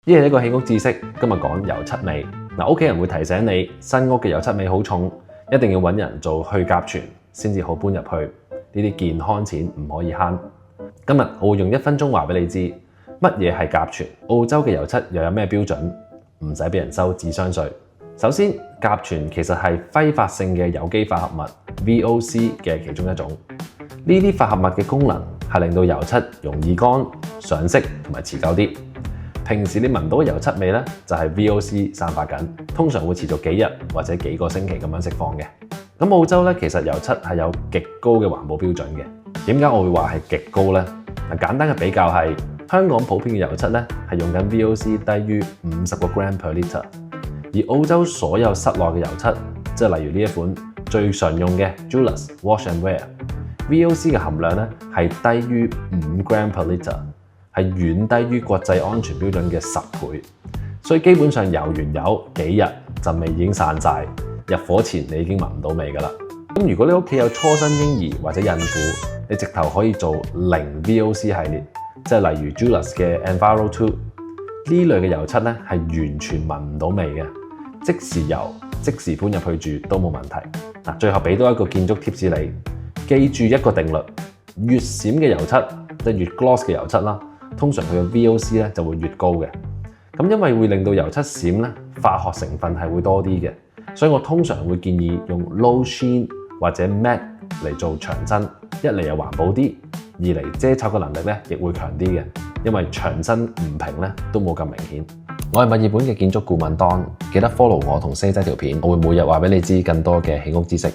呢係一個起屋知識，今日講油漆味。屋企人會提醒你，新屋嘅油漆味好重，一定要揾人做去甲醛先至好搬入去。呢啲健康錢唔可以慳。今日我會用1分鐘話俾你知乜嘢係甲醛，澳洲嘅油漆又有咩標準，唔使俾人收智商稅。首先，甲醛其實係揮發性嘅有機化合物 VOC 嘅其中一種。呢啲化合物嘅功能係令到油漆容易乾、上色同埋持久啲。平時你聞到嘅油漆味咧，就係 VOC 散發緊，通常會持續幾日或者幾個星期咁樣釋放嘅。咁澳洲咧，其實油漆係有極高嘅環保標準嘅。點解我會話係極高呢？簡單嘅比較係香港普遍嘅油漆咧係用緊 VOC 低於50個 gram per litre，而澳洲所有室內嘅油漆，即係例如呢一款最常用嘅 Julas Wash and Wear，VOC 嘅含量咧係低於5 gram per litre。係遠低於國際安全標準嘅10倍，所以基本上油完油幾日陣味已經散晒，入伙前你已經聞唔到味㗎啦。咁如果你屋企有初生嬰兒或者孕婦，你直頭可以做零 VOC 系列，即係例如 Julas 嘅 Enviro2呢類嘅油漆咧係完全聞唔到味嘅，即時油即時搬入去住都冇問題。最後俾多一個建築貼士你，記住一個定律，越閃嘅油漆即係越 gloss 嘅油漆啦。通常佢嘅 VOC 咧就會越高嘅，咁因為會令到油漆閃咧，化學成分係會多啲嘅，所以我通常會建議用 low sheen 或者 matte 嚟做牆身，一嚟又環保啲，二嚟遮醜嘅能力咧亦會強啲嘅，因為牆身唔平咧都冇咁明顯。我係墨爾本嘅建築顧問Don，記得 follow 我同 Say 仔條片，我會每日話俾你知更多嘅起屋知識。